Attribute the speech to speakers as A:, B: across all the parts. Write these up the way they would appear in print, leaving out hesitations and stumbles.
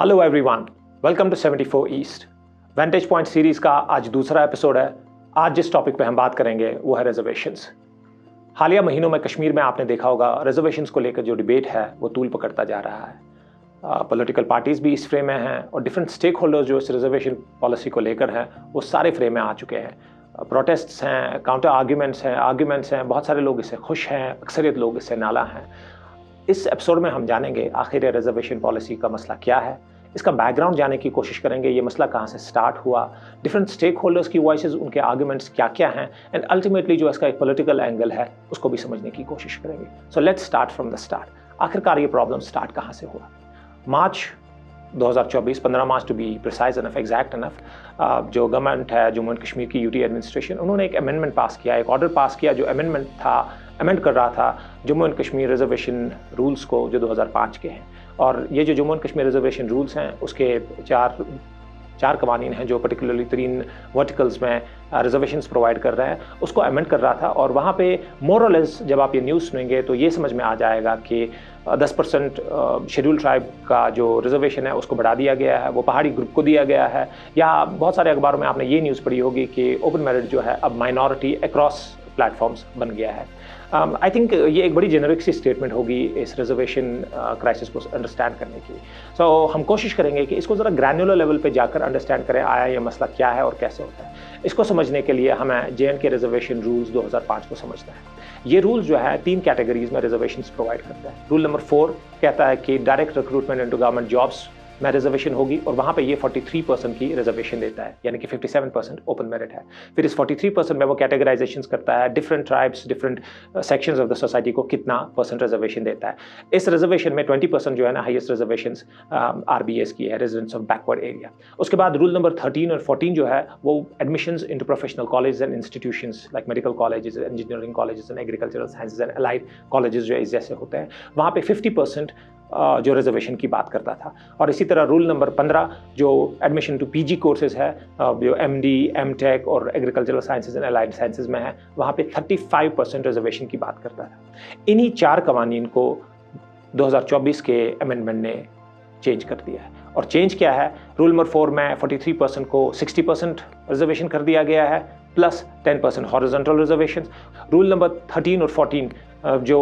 A: Hello everyone, welcome to 74 East. Vantage point series का आज दूसरा एपिसोड है। आज जिस टॉपिक पे हम बात करेंगे वो है रिजर्वेशंस। हालिया महीनों में कश्मीर में आपने देखा होगा रिजर्वेशंस को लेकर जो डिबेट है वो तूल पकड़ता जा रहा है। पॉलिटिकल पार्टीज भी इस फ्रेम में हैं और डिफरेंट स्टेक होल्डर्स जो इस रिजर्वेशन पॉलिसी को लेकर हैं वो सारे फ्रेम में आ चुके हैं। प्रोटेस्ट्स हैं, काउंटर आर्ग्यूमेंट्स हैं, बहुत सारे लोग इससे खुश हैं, अक्सरियत लोग इससे नाला हैं। इस एपिसोड में हम जानेंगे आखिर रिजर्वेशन पॉलिसी का मसला क्या है, इसका बैकग्राउंड जानने की कोशिश करेंगे, ये मसला कहाँ से स्टार्ट हुआ, डिफरेंट स्टेक होल्डर्स की वॉइसेस, उनके आर्गुमेंट्स क्या क्या हैं, एंड अल्टीमेटली जो इसका एक पॉलिटिकल एंगल है उसको भी समझने की कोशिश करेंगे। So let's start from the start. आखिरकार ये प्रॉब्लम स्टार्ट कहाँ से हुआ? मार्च 2024, 15 March to be precise enough, exact enough, जो गवर्नमेंट है जम्मू एंड कश्मीर की यूटी एडमिनिस्ट्रेशन, उन्होंने एक अमेंडमेंट पास किया, एक ऑर्डर पास किया जो अमेंड कर रहा था Jammu and Kashmir reservation rules को जो 2005 के हैं। और ये जो Jammu and Kashmir reservation rules हैं उसके चार कवानीन हैं जो पर्टिकुलरली 3 वर्टिकल्स में रिजर्वेशंस प्रोवाइड कर रहे हैं, उसको अमेंड कर रहा था। और वहाँ पे मोर और लेस जब आप ये न्यूज़ सुनेंगे तो ये समझ में आ जाएगा कि 10% शेड्यूल ट्राइब का जो रिजर्वेशन है उसको बढ़ा दिया गया है, वो पहाड़ी ग्रुप को दिया गया है। या बहुत सारे अखबारों में आपने ये न्यूज़ पढ़ी होगी कि ओपन मेरिट जो है अब माइनॉरिटी अक्रॉस प्लेटफॉर्म्स बन गया है। आई थिंक ये एक बड़ी जेनरिक सी स्टेटमेंट होगी इस रिजर्वेशन क्राइसिस को अंडरस्टैंड करने की। सो हम कोशिश करेंगे कि इसको ज़रा ग्रैनुलर लेवल पे जाकर अंडरस्टैंड करें, आया ये मसला क्या है और कैसे होता है। इसको समझने के लिए हमें JNK रिजर्वेशन रूल्स 2005 को समझना है। ये रूल्स जो है 3 कैटेगरीज में रिजर्वेशंस प्रोवाइड करता है। रूल नंबर 4 कहता है कि direct recruitment into government jobs में रिजर्वेशन होगी और वहाँ पे ये 43% की रिजर्वेशन देता है, यानी कि 57% ओपन मेरिट है। फिर इस 43% में वो कैटेगराइजेशंस करता है different tribes, different sections of the society को कितना परसेंट रिजर्वेशन देता है। इस रिजर्वेशन में 20% जो है ना हाईएस्ट रिजर्वेशंस RBS की है, रेजिडेंट्स ऑफ बैकवर्ड एरिया। उसके बाद रूल नंबर 13 और 14 जो है वो admissions into professional college and institutions like medical colleges, engineering colleges and agricultural sciences and allied colleges जो इस जैसे होते हैं, वहाँ पे 50% जो रिजर्वेशन की बात करता था। और इसी तरह रूल नंबर 15 जो एडमिशन टू PG कोर्सेज है, जो MD, MTech और agricultural sciences and allied sciences में है, वहाँ पे 35% रिजर्वेशन की बात करता था। इन्हीं 4 कवानीन को 2024 के अमेंडमेंट ने चेंज कर दिया है। और चेंज क्या है? रूल नंबर 4 में 43% को 60% रिजर्वेशन कर दिया गया है, plus 10% horizontal reservation. Rule number 13 और 14 जो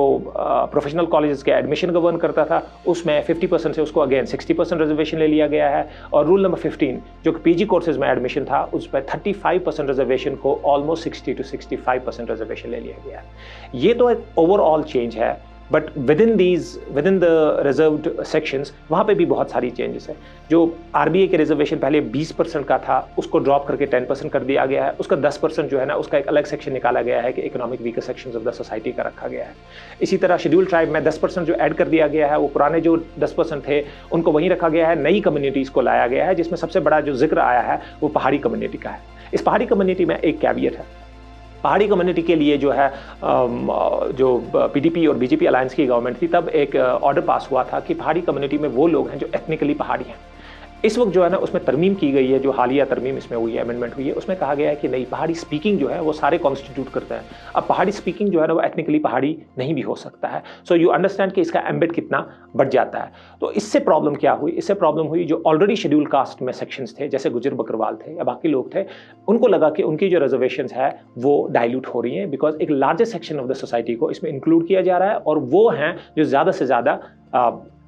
A: प्रोफेशनल कॉलेजेस के एडमिशन गवर्न करता था उसमें 50% से उसको अगेन 60% रिजर्वेशन ले लिया गया है। और रूल नंबर 15 जो कि PG कोर्सेज में एडमिशन था उस पर 35% रिजर्वेशन को ऑलमोस्ट 60 to 65% रिजर्वेशन ले लिया गया है। ये तो एक ओवरऑल चेंज है, but with in the reserved sections वहाँ पे भी बहुत सारी चेंजेस है। जो RBA के रिजर्वेशन पहले 20% का था उसको ड्रॉप करके 10% कर दिया गया है। उसका 10% जो है ना उसका एक अलग सेक्शन निकाला गया है कि economic weaker sections of the society का रखा गया है। इसी तरह शेड्यूल ट्राइब में 10% जो ऐड कर दिया गया है वो पुराने जो 10% थे उनको वहीं रखा गया है, नई कम्युनिटीज़ को लाया गया है जिसमें सबसे बड़ा जो जिक्र आया है वो पहाड़ी कम्युनिटी का है। इस पहाड़ी कम्युनिटी में एक कैवियट है। पहाड़ी कम्युनिटी के लिए जो है जो PDP और BJP अलायंस की गवर्नमेंट थी तब एक ऑर्डर पास हुआ था कि पहाड़ी कम्युनिटी में वो लोग हैं जो एथनिकली पहाड़ी हैं। इस वक्त जो है ना उसमें तरमीम की गई है, जो हालिया तरमीम इसमें हुई है, अमेंडमेंट हुई है, उसमें कहा गया है कि नहीं, पहाड़ी स्पीकिंग जो है वो सारे कॉन्स्टिट्यूट करते हैं। अब पहाड़ी स्पीकिंग जो है ना वो एथनिकली पहाड़ी नहीं भी हो सकता है। सो यू अंडरस्टैंड कि इसका एम्बेड कितना बढ़ जाता है। तो इससे प्रॉब्लम क्या हुई? इससे प्रॉब्लम हुई जो ऑलरेडी शेड्यूल कास्ट में सेक्शंस थे, जैसे गुजर बकरवाल थे या बाकी लोग थे, उनको लगा कि उनकी जो रिजर्वेशंस है वो डाइल्यूट हो रही हैं बिकॉज एक largest section of the society को इसमें इंक्लूड किया जा रहा है और वो हैं जो ज़्यादा से ज़्यादा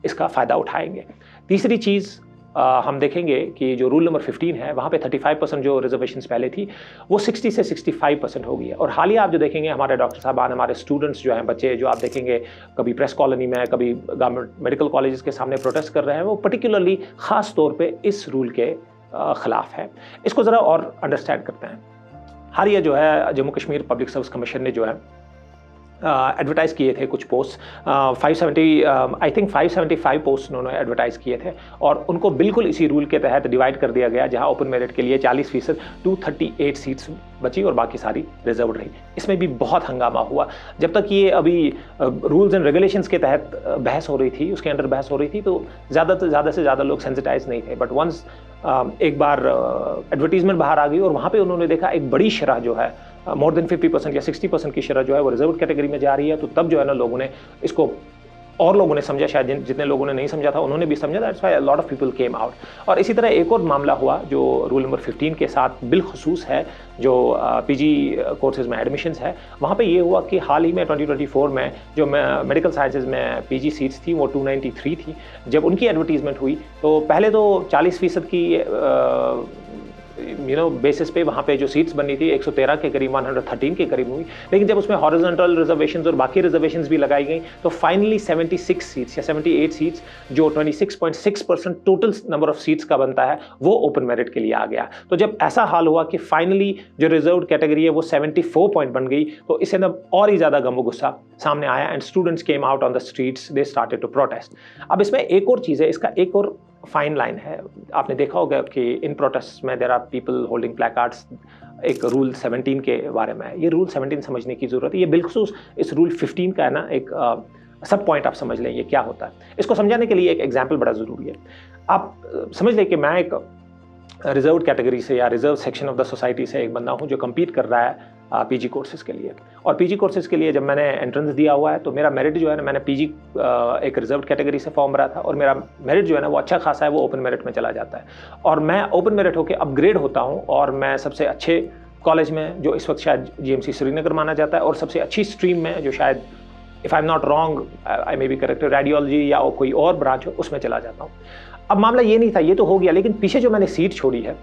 A: इसका फ़ायदा उठाएंगे। तीसरी चीज़ हम देखेंगे कि जो रूल नंबर 15 है वहाँ पे 35% जो रिजर्वेशंस पहले थी वो 60 से 65% हो गई है। और हालिया आप जो देखेंगे हमारे डॉक्टर साहबान, हमारे स्टूडेंट्स जो हैं, बच्चे जो आप देखेंगे कभी प्रेस कॉलोनी में, कभी गवर्नमेंट मेडिकल कॉलेजेस के सामने प्रोटेस्ट कर रहे हैं, वो पर्टिकुलरली ख़ास तौर पर इस रूल के ख़िलाफ़ है। इसको ज़रा और अंडरस्टैंड करते हैं। हालिया जो है Jammu Kashmir public service commission ने जो है एडवर्टाइज़ किए थे कुछ पोस्ट, 575 पोस्ट उन्होंने एडवर्टाइज़ किए थे और उनको बिल्कुल इसी रूल के तहत डिवाइड कर दिया गया, जहां ओपन मेरिट के लिए 40% 238 सीट्स बची और बाकी सारी रिजर्व रही। इसमें भी बहुत हंगामा हुआ। जब तक ये अभी रूल्स एंड रेगुलेशंस के तहत बहस हो रही थी, उसके अंडर बहस हो रही थी, तो ज़्यादा से ज़्यादा लोग सेंसिटाइज नहीं थे। बट वंस एक बार एडवर्टीजमेंट बाहर आ गई और वहाँ पे उन्होंने देखा एक बड़ी शरह जो है मोर देन 50% या 60% की शरह जो है वो रिजर्व कैटेगरी में जा रही है, तो तब जो है ना लोगों ने इसको और लोगों ने समझा, शायद जितने लोगों ने नहीं समझा था उन्होंने भी समझा, that's why lot of people came out. और इसी तरह एक और मामला हुआ जो रूल नंबर 15 के साथ बिलखुसूस है, जो पीजी कोर्सेज में एडमिशन्स है। वहाँ पे ये हुआ कि हाल ही में 2024 में जो मेडिकल साइंसेज में पीजी सीट्स थी वो 293 थी। जब उनकी एडवर्टीजमेंट हुई तो पहले तो 40% की बेसिस पे वहाँ पे जो सीट्स बनी थी 113 के करीब, 113 के करीब हुई। लेकिन जब उसमें हॉरिजॉन्टल रिजर्वेशंस और बाकी रिजर्वेशंस भी लगाई गई तो फाइनली 76 सीट्स या 78 सीट्स, जो 26.6% टोटल नंबर ऑफ सीट्स का बनता है, वो ओपन मेरिट के लिए आ गया। तो जब ऐसा हाल हुआ कि फाइनली जो रिजर्व्ड कैटेगरी है वो 74 पॉइंट बन गई, तो इससे ना और ही ज़्यादा गम गुस्सा सामने आया and students came out on the streets, they started to protest. अब इसमें एक और चीज़ है, इसका एक और फाइन लाइन है। आपने देखा होगा कि इन प्रोटेस्ट में देयर आर पीपल होल्डिंग प्लैकार्ड्स। एक रूल 17 के बारे में है, ये रूल 17 समझने की ज़रूरत है। ये बिलखुसूस इस रूल 15 का है ना एक सब पॉइंट आप समझ लें ये क्या होता है। इसको समझाने के लिए एक एग्जाम्पल बड़ा ज़रूरी है। आप समझ लें कि मैं एक रिजर्व कैटेगरी से या reserve section of the society से एक बंदा हूँ जो कम्पीट कर रहा है पीजी कोर्सेज़ के लिए। और पीजी कोर्सेज़ के लिए जब मैंने एंट्रेंस दिया हुआ है तो मेरा मेरिट जो है ना, मैंने पीजी एक रिजर्व कैटेगरी से फॉर्म भरा था और मेरा मेरिट जो है ना वो अच्छा खासा है, वो ओपन मेरिट में चला जाता है। और मैं ओपन मेरिट होकर अपग्रेड होता हूँ और मैं सबसे अच्छे कॉलेज में, जो इस वक्त शायद GMC श्रीनगर माना जाता है, और सबसे अच्छी स्ट्रीम में जो शायद if I am not wrong, I may be correct, radiology या कोई और ब्रांच हो, उसमें चला जाता हूँ। अब मामला ये नहीं था, ये तो हो गया, लेकिन पीछे जो मैंने सीट छोड़ी है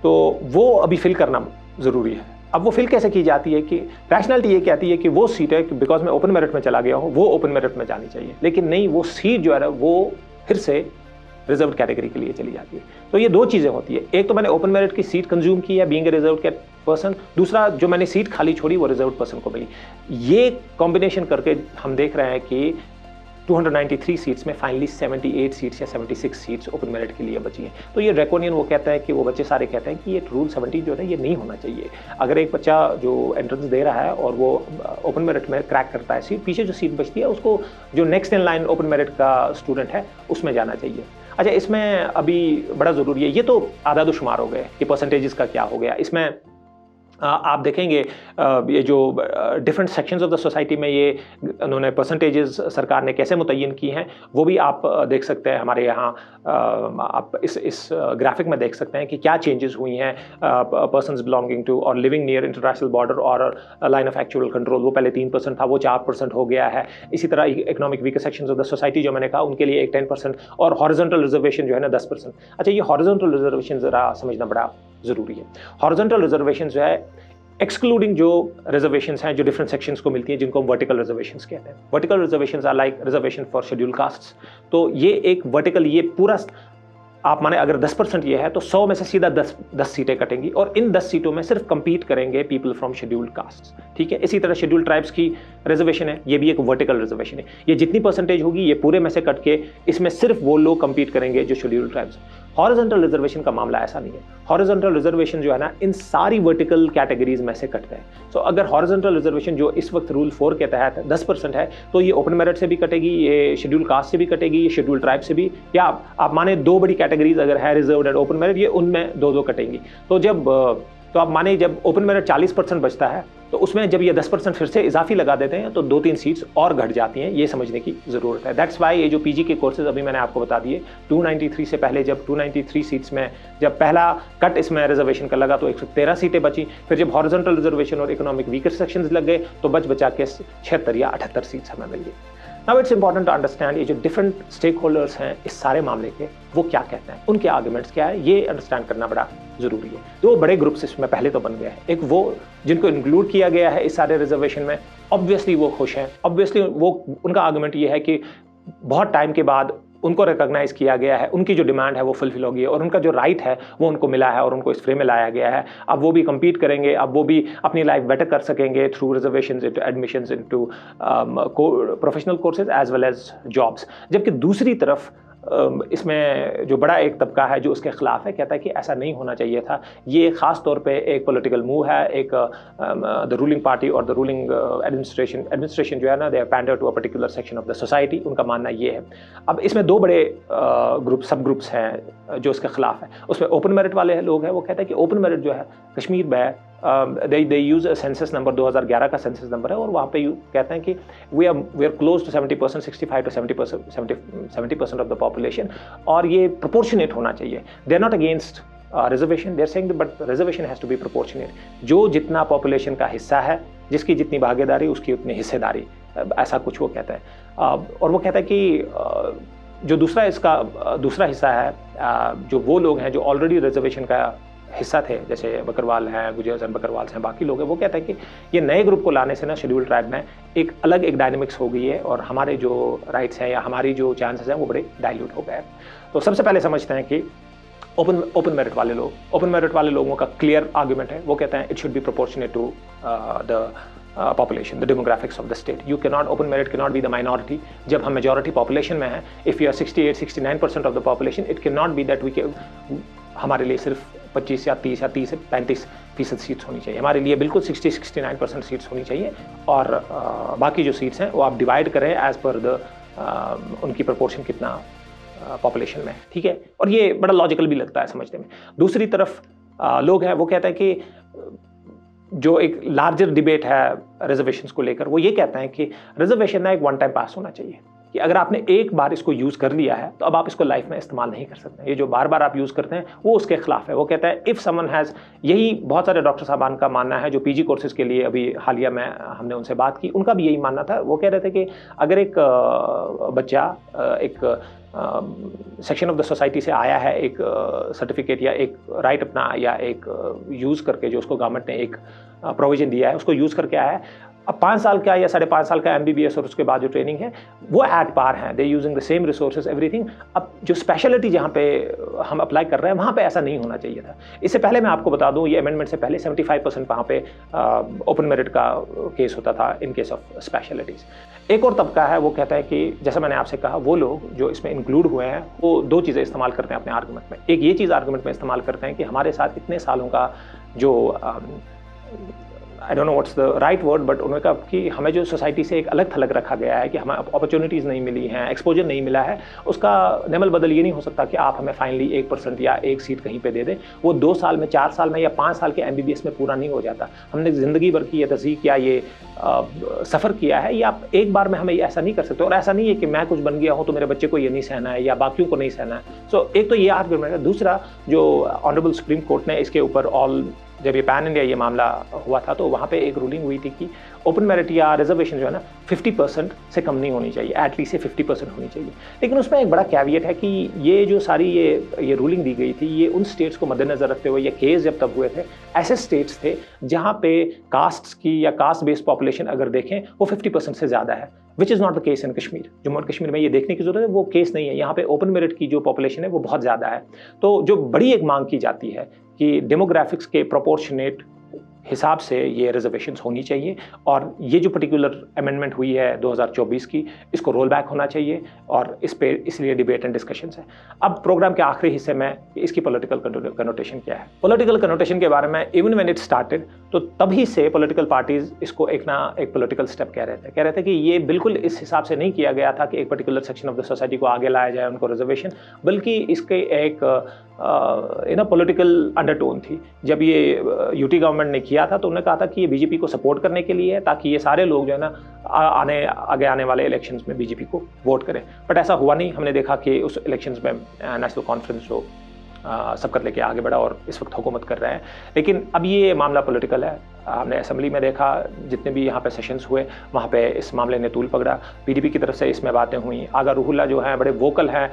A: तो वो अभी फिल करना ज़रूरी है। अब वो फिल कैसे की जाती है कि रैशनैलिटी ये कहती है कि वो सीट है कि बिकॉज मैं ओपन मेरिट में चला गया हूँ वो ओपन मेरिट में जानी चाहिए, लेकिन नहीं, वो सीट जो है ना वो फिर से रिजर्व कैटेगरी के लिए चली जाती है। तो ये दो चीज़ें होती है, एक तो मैंने ओपन मेरिट की सीट कंज्यूम की है बीइंग ए रिजर्व पर्सन, दूसरा जो मैंने सीट खाली छोड़ी वो रिजर्व पर्सन को मिली। ये कॉम्बिनेशन करके हम देख रहे हैं कि 293 सीट्स में फाइनली 78 सीट्स या 76 सीट्स ओपन मेरिट के लिए बची हैं। तो ये ड्रैकोनियन वो कहता है कि वो बच्चे सारे कहते हैं कि ये रूल 17 जो है ये नहीं होना चाहिए। अगर एक बच्चा जो एंट्रेंस दे रहा है और वो ओपन मेरिट में क्रैक करता है सीट, पीछे जो सीट बचती है उसको जो next in line open merit का स्टूडेंट है उसमें जाना चाहिए। अच्छा, इसमें अभी बड़ा ज़रूरी है, ये तो आदाद शुमार हो गए कि परसेंटेजेस का क्या हो गया। इसमें आप देखेंगे ये जो different sections of the society में ये उन्होंने परसेंटेजेस सरकार ने कैसे मुतय्यन की हैं वो भी आप देख सकते हैं। हमारे यहाँ आप इस ग्राफिक में देख सकते हैं कि क्या चेंजेस हुई हैं पर्सन्स बिलोंगिंग टू और लिविंग नियर इंटरनेशनल बॉर्डर और लाइन ऑफ एक्चुअल कंट्रोल। वो पहले 3% था, वो 4% हो गया है। इसी तरह economic weaker sections of the society जो मैंने कहा उनके लिए एक 10% और हॉरिजॉन्टल रिजर्वेशन जो है ना 10%। अच्छा, ये हॉरिजॉन्टल रिजर्वेशन ज़रा समझना बड़ा ज़रूरी है। हॉरिजॉन्टल रिजर्वेशन जो है एक्सक्लूडिंग जो रिजर्वेशंस हैं जो डिफरेंट सेक्शंस को मिलती हैं जिनको हम वर्टिकल रिजर्वेशंस कहते हैं। Vertical reservations are like reservation for schedule castes. तो ये एक वर्टिकल, ये पूरा आप माने अगर 10% ये है तो 100 में से सीधा 10 सीटें कटेंगी और इन 10 सीटों में सिर्फ compete करेंगे पीपल फ्रॉम शेड्यूल्ड कास्ट। ठीक है, इसी तरह शेड्यूल्ड ट्राइब्स की रिजर्वेशन है, ये भी एक वर्टिकल रिजर्वेशन है। ये जितनी परसेंटेज होगी ये पूरे में से कट के इसमें सिर्फ वो लोग compete करेंगे जो शेड्यूल्ड ट्राइब्स। हॉरिजॉन्टल रिजर्वेशन का मामला ऐसा नहीं है। हॉरिजॉन्टल रिजर्वेशन जो है ना इन सारी वर्टिकल कैटेगरीज में से कट गए। तो अगर हॉरिजॉन्टल रिजर्वेशन जो इस वक्त रूल 4 के तहत 10% है तो ये ओपन मेरिट से भी कटेगी, ये शेड्यूल कास्ट से भी कटेगी, ये शेड्यूल ट्राइब से भी, या आप माने दो बड़ी कैटेगरीज अगर है रिजर्व्ड एंड ओपन मेरिट, ये उनमें दो कटेंगी। तो आप माने जब ओपन मेरिट 40% बचता है तो उसमें जब ये 10% फिर से इजाफी लगा देते हैं तो 2-3 सीट्स और घट जाती हैं। ये समझने की ज़रूरत है। दैट्स वाई ये जो पीजी के कोर्सेज अभी मैंने आपको बता दिए 293 से पहले जब 293 सीट्स में जब पहला कट इसमें रिजर्वेशन का लगा तो 113 सीटें बची। फिर जब हॉरिजॉन्टल रिजर्वेशन और इकोनॉमिक वीकर सेक्शंस लग गए तो बचा के 76 या 78 सीट्स हमें मिल गई। Now it's important to understand ये जो डिफरेंट स्टेक होल्डर्स हैं इस सारे मामले के, वो क्या कहते हैं, उनके आर्गुमेंट्स क्या है, ये अंडरस्टैंड करना बड़ा जरूरी है। दो बड़े ग्रुप्स इसमें पहले तो बन गए हैं। एक वो जिनको इंक्लूड किया गया है इस सारे रिजर्वेशन में, ऑब्वियसली वो खुश हैं। ऑब्वियसली वो उनका आर्गुमेंट ये है कि बहुत टाइम के बाद उनको रिकॉग्नाइज किया गया है, उनकी जो डिमांड है वो फुलफिल होगी और उनका जो राइट है वो उनको मिला है और उनको इस फ्रेम में लाया गया है। अब वो भी compete करेंगे, अब वो भी अपनी लाइफ बेटर कर सकेंगे through reservations into admissions into professional courses as well as jobs. जबकि दूसरी तरफ इसमें जो बड़ा एक तबका है जो उसके खिलाफ है, कहता है कि ऐसा नहीं होना चाहिए था। ये ख़ास तौर पे एक पॉलिटिकल मूव है, एक द रूलिंग पार्टी और द रूलिंग एडमिनिस्ट्रेशन जो है ना, they have pander to a particular section of the society, उनका मानना ये है। अब इसमें दो बड़े सब ग्रुप्स हैं जो इसके खिलाफ है। उसमें ओपन मेरिट वाले लोग हैं, वो कहते हैं कि ओपन मेरिट जो है कश्मीर में दे यूज सेंसस नंबर 2011 का सेंसस नंबर है, और वहाँ पे कहते हैं कि we are close to 70%, 65 to 70% of the population, और ये प्रोपोर्शनेट होना चाहिए. They are not against reservation, they are saying but reservation has to be proportionate. जो जितना पॉपुलेशन का हिस्सा है, जिसकी जितनी भागीदारी उसकी उतनी हिस्सेदारी, ऐसा कुछ वो कहता है. और वो कहता है कि जो दूसरा हिस्सा है, जो वो लोग हैं जो ऑलरेडी रिजर्वेशन का हिस्सा थे, जैसे बकरवाल हैं, गुजर्स एंड बकरवाल्स हैं, बाकी लोग हैं, वो कहते हैं कि ये नए ग्रुप को लाने से ना शेड्यूल ट्राइब में एक अलग एक डायनेमिक्स हो गई है, और हमारे जो राइट्स हैं या हमारी जो चांसेस हैं वो बड़े डाइल्यूट हो गए हैं. तो सबसे पहले समझते हैं कि ओपन मेरिट वाले लोगों का क्लियर आर्गुमेंट है. वो कहते हैं it should be proportionate to the population, the demographics of the state. Open merit cannot be the minority. जब हम majority population में हैं, if you are 68-69% of the population, it cannot be that हमारे लिए सिर्फ 25 या 30 या 30 से 35% सीट्स होनी चाहिए. हमारे लिए बिल्कुल 60-69% सीट्स होनी चाहिए, और बाकी जो सीट्स हैं वो आप डिवाइड करें एज पर द उनकी प्रपोर्शन कितना पॉपुलेशन में है. ठीक है, और ये बड़ा लॉजिकल भी लगता है समझने में. दूसरी तरफ लोग हैं, वो कहते हैं कि जो एक लार्जर डिबेट है रिजर्वेशंस को लेकर, वो ये कहते हैं कि रिजर्वेशन ना एक वन टाइम पास होना चाहिए, कि अगर आपने एक बार इसको यूज़ कर लिया है तो अब आप इसको लाइफ में इस्तेमाल नहीं कर सकते. ये जो बार बार आप यूज़ करते हैं वो उसके खिलाफ है. वो कहता है इफ़ समवन हैज़, यही बहुत सारे डॉक्टर साहबान का मानना है जो पीजी कोर्सेज़ के लिए अभी हालिया में हमने उनसे बात की, उनका भी यही मानना था. वो कह रहे थे कि अगर एक बच्चा एक सेक्शन ऑफ द सोसाइटी से आया है, एक सर्टिफिकेट या एक राइट अपना या एक यूज़ करके, जो उसको गवर्नमेंट ने एक प्रोविजन दिया है, उसको यूज़ करके आया है, अब 5 साल का या 5.5 साल का MBBS और उसके बाद जो ट्रेनिंग है वो एट पार है, they using the same resources everything. अब जो स्पेशलिटी जहाँ पे हम अप्लाई कर रहे हैं वहाँ पे ऐसा नहीं होना चाहिए था. इससे पहले मैं आपको बता दूँ, ये अमेंडमेंट से पहले 75% वहाँ पे ओपन मेरिट का केस होता था इन केस ऑफ स्पेशलिटीज़. एक और तबका है, वो कहता है कि जैसा मैंने आपसे कहा, वो लोग जो इसमें इंक्लूड हुए हैं वो 2 चीज़ें इस्तेमाल करते हैं अपने आर्गूमेंट में. एक ये चीज़ आर्गूमेंट में इस्तेमाल करते हैं कि हमारे साथ इतने सालों का जो I don't know what's the right word, but उन्होंने कहा कि हमें जो सोसाइटी से एक अलग थलग रखा गया है, कि हमें अपॉर्चुनिटीज़ नहीं मिली हैं, एक्सपोजर नहीं मिला है, उसका नेमल बदल ये नहीं हो सकता कि आप हमें फाइनली 1% या 1 सीट कहीं पे दे दें. वो 2 साल में, 4 साल में या 5 साल के MBBS में पूरा नहीं हो जाता. हमने ज़िंदगी भर की ये तज़ीक या ये सफ़र किया है, ये आप एक बार में हमें ऐसा नहीं कर सकते. और ऐसा नहीं है कि मैं कुछ बन गया हूँ तो मेरे बच्चे को ये नहीं सहना है या बाकियों को नहीं सहना है. सो एक तो ये आर्गुमेंट है. दूसरा, जो ऑनरेबल सुप्रीम कोर्ट ने इसके ऊपर जब ये पैन इंडिया ये मामला हुआ था, तो वहाँ पे एक रूलिंग हुई थी कि ओपन मेरिट या रिजर्वेशन जो है ना 50% से कम नहीं होनी चाहिए, एटलीस्ट 50% होनी चाहिए. लेकिन उसमें एक बड़ा कैविएट है कि ये जो सारी ये रूलिंग दी गई थी, ये उन स्टेट्स को मद्देनजर रखते हुए, ये केस जब तब हुए थे, ऐसे स्टेट्स थे जहाँ पे कास्ट की या कास्ट बेस्ड पॉपुलेशन अगर देखें वो 50% से ज़्यादा है, which is not the case in Kashmir. Jammu और कश्मीर में ये देखने की जरूरत है, वो केस नहीं है. यहाँ पे ओपन मेरिट की जो पॉपुलेशन है वो बहुत ज़्यादा है. तो जो बड़ी एक मांग की जाती है कि डेमोग्राफिक्स के प्रोपोर्शनेट हिसाब से ये रिजर्वेशंस होनी चाहिए, और ये जो पर्टिकुलर अमेंडमेंट हुई है 2024 की, इसको रोल बैक होना चाहिए, और इस पे इसलिए डिबेट एंड डिस्कशंस है. अब प्रोग्राम के आखिरी हिस्से में इसकी पॉलिटिकल कनोटेशन क्या है. पॉलिटिकल कनोटेशन के बारे में इवन व्हेन इट स्टार्टेड, तो तभी से पॉलिटिकल पार्टीज इसको एक पॉलिटिकल स्टेप कह रहे थे कि ये बिल्कुल इस हिसाब से नहीं किया गया था कि एक particular section of the society को आगे लाया जाए, उनको रिजर्वेशन, बल्कि इसके एक पॉलिटिकल अंडरटोन थी. जब ये यूटी गवर्नमेंट ने किया था तो उन्होंने कहा था कि ये बीजेपी को सपोर्ट करने के लिए है, ताकि ये सारे लोग जो है ना आगे आने वाले इलेक्शंस में बीजेपी को वोट करें. बट ऐसा हुआ नहीं. हमने देखा कि उस इलेक्शंस में नेशनल कॉन्फ्रेंस जो सबकत लेके आगे बढ़ा और इस वक्त हुकूमत कर रहे हैं. लेकिन अब ये मामला पॉलिटिकल है. हमने असेंबली में देखा, जितने भी यहाँ पे सेशंस हुए वहाँ पे इस मामले ने तूल पकड़ा. पीडीपी की तरफ से इसमें बातें हुई. आगा रूहुल्ला जो हैं बड़े वोकल हैं,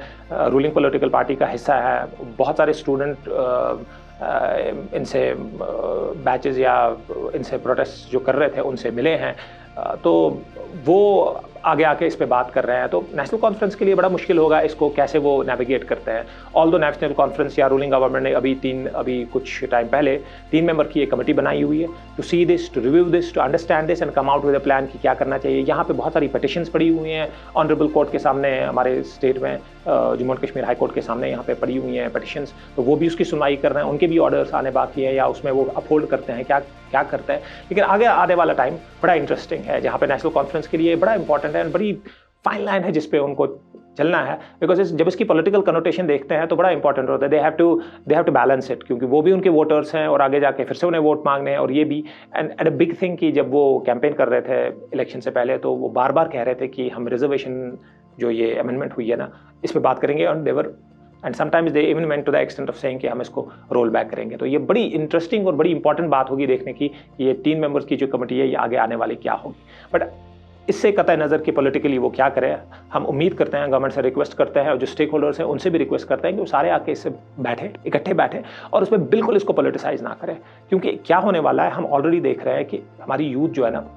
A: रूलिंग पॉलिटिकल पार्टी का हिस्सा है. बहुत सारे स्टूडेंट इनसे बैचेस या इनसे प्रोटेस्ट जो कर रहे थे उनसे मिले हैं, तो वो आगे आके इस पे बात कर रहे हैं. तो नेशनल कॉन्फ्रेंस के लिए बड़ा मुश्किल होगा इसको कैसे वो नेविगेट करते हैं. ऑल्दो नेशनल कॉन्फ्रेंस या रूलिंग गवर्नमेंट ने अभी कुछ टाइम पहले 3 मेंबर की एक कमेटी बनाई हुई है to see this, to review this, to understand this and come out with a plan कि क्या करना चाहिए. यहाँ पे बहुत सारी पिटिशंस पड़ी हुई हैं ऑनरेबल कोर्ट के सामने, हमारे स्टेट में जम्मू और कश्मीर हाई कोर्ट के सामने यहाँ पे पड़ी हुई हैं पिटिशंस. तो वो भी उसकी सुनवाई कर रहे हैं. उनके भी ऑर्डर्स आने बाकी है या उसमें वो अपहोल्ड करते हैं, क्या करते हैं. लेकिन आगे आने वाला टाइम बड़ा इंटरेस्टिंग है, जहाँ पे नेशनल कॉन्फ्रेंस के लिए बड़ा इंपॉर्टेंट है. बड़ी फाइन लाइन है जिस पे उनको चलना है, बिकॉज जब इसकी पॉलिटिकल कनोटेशन देखते हैं तो बड़ा इंपॉर्टेंट होता है। They have to balance it, क्योंकि वो भी उनके वोटर्स हैं और आगे जाके फिर से उन्हें वोट मांगने हैं, और ये भी एंड अ बिग थिंग कि जब वो कैंपेन कर रहे थे इलेक्शन से पहले तो वो बार बार कह रहे थे कि हम रिजर्वेशन जो ये अमेंडमेंट हुई है ना इस पर बात करेंगे, और they were and sometimes they even went to the extent of saying कि हम इसको रोल बैक करेंगे। तो ये बड़ी इंटरेस्टिंग और बड़ी इंपॉर्टेंट बात होगी देखने की कि ये 3 मेंबर्स की जो कमेटी है ये आगे आने वाली क्या होगी। बट इससे कतई नज़र कि पॉलिटिकली वो क्या करे, हम उम्मीद करते हैं, गवर्नमेंट से रिक्वेस्ट करते हैं और जो स्टेक होल्डर्स हैं उनसे भी रिक्वेस्ट करते हैं कि वो सारे आके इससे बैठे, इकट्ठे बैठे और उसमें बिल्कुल इसको पॉलिटिसाइज ना करें। क्योंकि क्या होने वाला है, हम ऑलरेडी देख रहे हैं कि हमारी यूथ जो है ना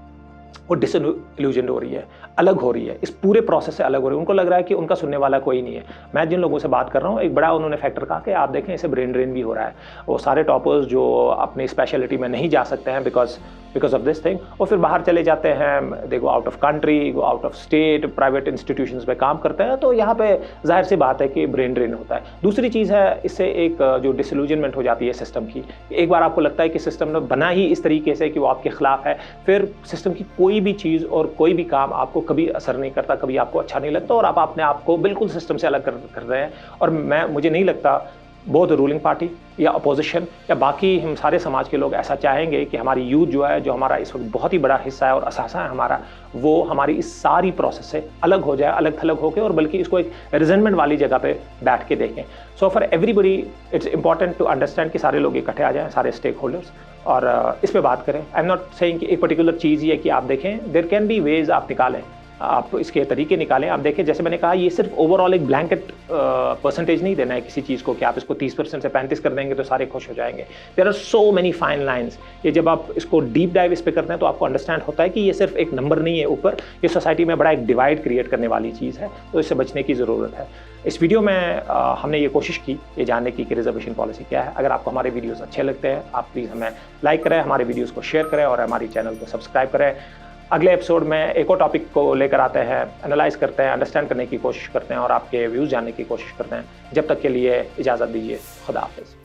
A: वो डिसइल्यूजन हो रही है, अलग हो रही है, इस पूरे प्रोसेस से अलग हो रही है। उनको लग रहा है कि उनका सुनने वाला कोई नहीं है। मैं जिन लोगों से बात कर रहा हूँ, एक बड़ा उन्होंने फैक्टर कहा कि आप देखें इसे ब्रेन ड्रेन भी हो रहा है। वो सारे टॉपर्स जो अपनी स्पेशलिटी में नहीं जा सकते हैं बिकॉज ऑफ दिस थिंग, और फिर बाहर चले जाते हैं, they go out of country, go out of state, private institutions में काम करते हैं। तो यहाँ पे जाहिर सी बात है कि ब्रेन ड्रेन होता है। दूसरी चीज़ है, इससे एक जो डिसइल्यूजनमेंट हो जाती है सिस्टम की। एक बार आपको लगता है कि सिस्टम बना ही इस तरीके से कि वो आपके खिलाफ है, फिर सिस्टम की कोई भी चीज़ और कोई भी काम आपको कभी असर नहीं करता, कभी आपको अच्छा नहीं लगता और आप अपने आप को बिल्कुल सिस्टम से अलग कर रहे हैं। और मुझे नहीं लगता बहुत रूलिंग पार्टी या अपोजिशन या बाकी हम सारे समाज के लोग ऐसा चाहेंगे कि हमारी यूथ जो है, जो हमारा इस वक्त बहुत ही बड़ा हिस्सा है और असासा है हमारा, वो हमारी इस सारी प्रोसेस से अलग हो जाए, अलग थलग होकर, और बल्कि इसको एक रिजेंटमेंट वाली जगह पे बैठ के देखें। So for everybody it's important to understand कि सारे लोग इकट्ठे आ जाएं, सारे स्टेक होल्डर्स, और इस पर बात करें। आई एम नॉट सेइंग कि एक पर्टिकुलर चीज़ ये है कि आप देखें, देयर कैन बी वेज आप निकालें, आप इसके तरीके निकालें। आप देखें, जैसे मैंने कहा, ये सिर्फ ओवरऑल एक ब्लैंकेट परसेंटेज नहीं देना है किसी चीज़ को कि आप इसको 30% से 35 कर देंगे तो सारे खुश हो जाएंगे। There are so many fine lines. ये जब आप इसको डीप डाइव इस पे करते हैं तो आपको अंडरस्टैंड होता है कि ये सिर्फ एक नंबर नहीं है ऊपर, ये सोसाइटी में बड़ा एक डिवाइड क्रिएट करने वाली चीज़ है। तो इससे बचने की ज़रूरत है। इस वीडियो में हमने ये कोशिश की ये जानने की कि रिजर्वेशन पॉलिसी क्या है। अगर आपको हमारे वीडियोज़ अच्छे लगते हैं, आप प्लीज़ हमें लाइक करें, हमारे वीडियोज़ को शेयर करें और हमारे चैनल को सब्सक्राइब करें। अगले एपिसोड में एक और टॉपिक को लेकर आते हैं, एनालाइज करते हैं, अंडरस्टैंड करने की कोशिश करते हैं और आपके व्यूज़ जानने की कोशिश करते हैं। जब तक के लिए इजाज़त दीजिए। खुदा हाफिज़।